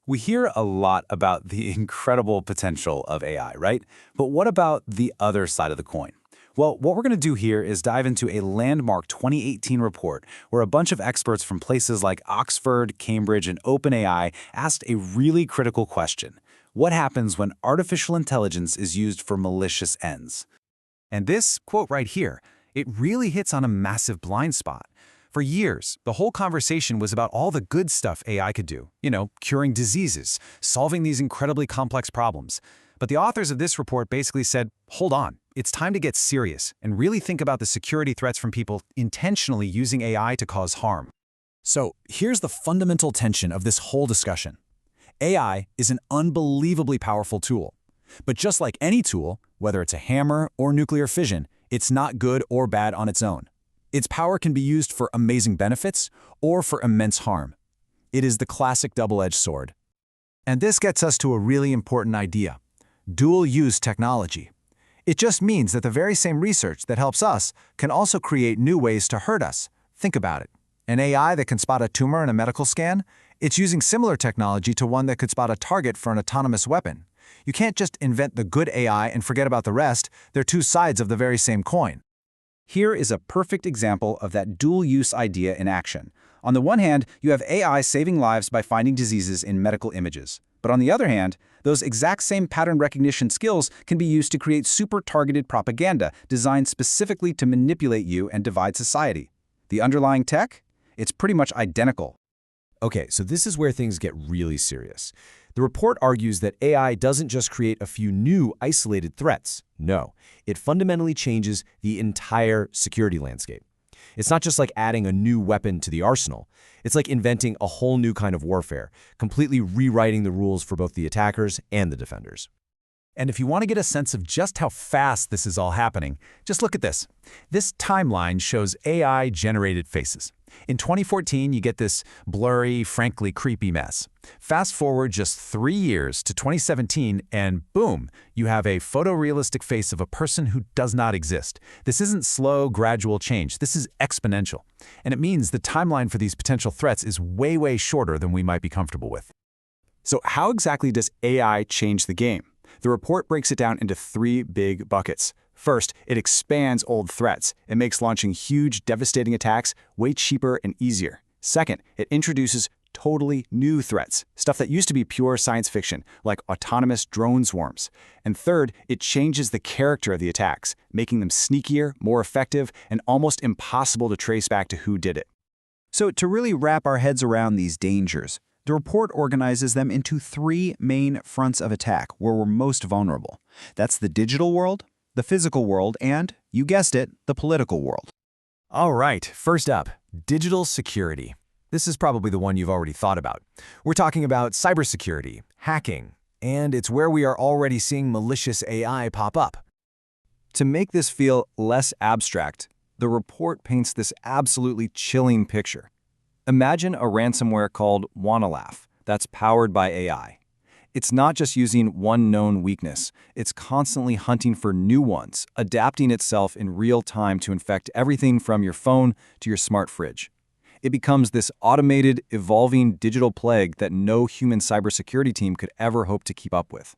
We hear a lot about the incredible potential of AI, right? But what about the other side of the coin? Well, what we're going to do here is dive into a landmark 2018 report where a bunch of experts from places like Oxford, Cambridge, and OpenAI asked a really critical question. What happens when artificial intelligence is used for malicious ends? And this quote right here, it really hits on a massive blind spot. For years, the whole conversation was about all the good stuff AI could do, curing diseases, solving these incredibly complex problems. But the authors of this report basically said, hold on, it's time to get serious and really think about the security threats from people intentionally using AI to cause harm. So here's the fundamental tension of this whole discussion. AI is an unbelievably powerful tool. But just like any tool, whether it's a hammer or nuclear fission, it's not good or bad on its own. Its power can be used for amazing benefits or for immense harm. It is the classic double-edged sword. And this gets us to a really important idea: dual-use technology. It just means that the very same research that helps us can also create new ways to hurt us. Think about it. An AI that can spot a tumor in a medical scan, it's using similar technology to one that could spot a target for an autonomous weapon. You can't just invent the good AI and forget about the rest. They're two sides of the very same coin. Here is a perfect example of that dual-use idea in action. On the one hand, you have AI saving lives by finding diseases in medical images. But on the other hand, those exact same pattern recognition skills can be used to create super-targeted propaganda designed specifically to manipulate you and divide society. The underlying tech? It's pretty much identical. Okay, so this is where things get really serious. The report argues that AI doesn't just create a few new isolated threats. No, it fundamentally changes the entire security landscape. It's not just like adding a new weapon to the arsenal. It's like inventing a whole new kind of warfare, completely rewriting the rules for both the attackers and the defenders. And if you want to get a sense of just how fast this is all happening, just look at this. This timeline shows AI-generated faces. In 2014, you get this blurry, frankly creepy mess. Fast forward just 3 years to 2017, and boom, you have a photorealistic face of a person who does not exist. This isn't slow, gradual change. This is exponential. And it means the timeline for these potential threats is way, way shorter than we might be comfortable with. So how exactly does AI change the game? The report breaks it down into 3 big buckets. First, it expands old threats. It makes launching huge, devastating attacks way cheaper and easier. Second, it introduces totally new threats, stuff that used to be pure science fiction, like autonomous drone swarms. And third, it changes the character of the attacks, making them sneakier, more effective, and almost impossible to trace back to who did it. So to really wrap our heads around these dangers, the report organizes them into 3 main fronts of attack where we're most vulnerable. That's the digital world, the physical world, and, you guessed it, the political world. All right, first up, digital security. This is probably the one you've already thought about. We're talking about cybersecurity, hacking, and it's where we are already seeing malicious AI pop up. To make this feel less abstract, the report paints this absolutely chilling picture. Imagine a ransomware called WannaLaugh that's powered by AI. It's not just using one known weakness, it's constantly hunting for new ones, adapting itself in real time to infect everything from your phone to your smart fridge. It becomes this automated, evolving digital plague that no human cybersecurity team could ever hope to keep up with.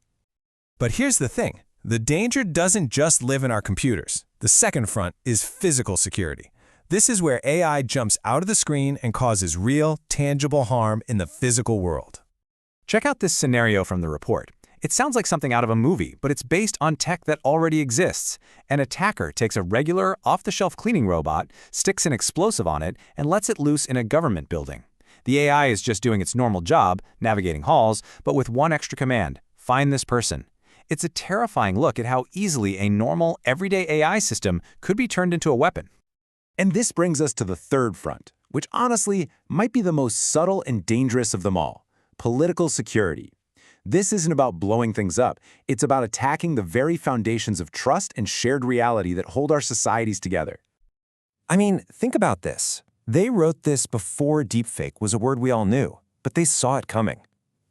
But here's the thing. The danger doesn't just live in our computers. The second front is physical security. This is where AI jumps out of the screen and causes real, tangible harm in the physical world. Check out this scenario from the report. It sounds like something out of a movie, but it's based on tech that already exists. An attacker takes a regular, off-the-shelf cleaning robot, sticks an explosive on it, and lets it loose in a government building. The AI is just doing its normal job, navigating halls, but with one extra command: find this person. It's a terrifying look at how easily a normal, everyday AI system could be turned into a weapon. And this brings us to the third front, which honestly might be the most subtle and dangerous of them all: political security. This isn't about blowing things up. It's about attacking the very foundations of trust and shared reality that hold our societies together. I mean, think about this. They wrote this before deepfake was a word we all knew, but they saw it coming.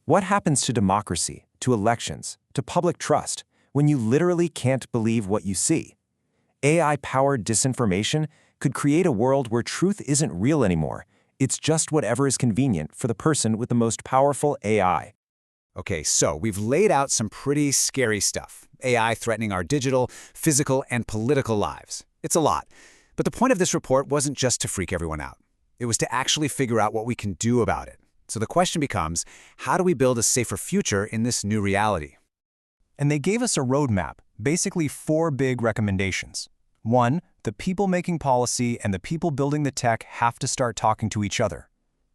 What happens to democracy, to elections, to public trust when you literally can't believe what you see? AI-powered disinformation could create a world where truth isn't real anymore. It's just whatever is convenient for the person with the most powerful AI. Okay, so we've laid out some pretty scary stuff. AI threatening our digital, physical, and political lives. It's a lot. But the point of this report wasn't just to freak everyone out. It was to actually figure out what we can do about it. So the question becomes, how do we build a safer future in this new reality? And they gave us a roadmap, basically 4 big recommendations. 1, the people making policy and the people building the tech have to start talking to each other.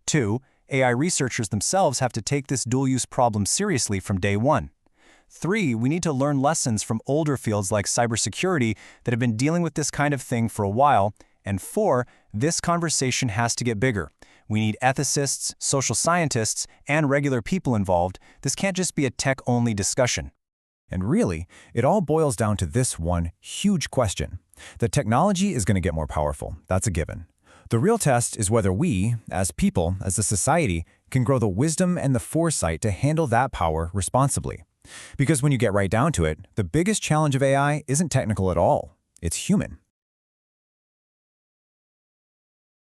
2, AI researchers themselves have to take this dual-use problem seriously from day one. 3, we need to learn lessons from older fields like cybersecurity that have been dealing with this kind of thing for a while. And 4, this conversation has to get bigger. We need ethicists, social scientists, and regular people involved. This can't just be a tech-only discussion. And really, it all boils down to this one huge question. The technology is going to get more powerful, that's a given. The real test is whether we, as people, as a society, can grow the wisdom and the foresight to handle that power responsibly. Because when you get right down to it, the biggest challenge of AI isn't technical at all. It's human.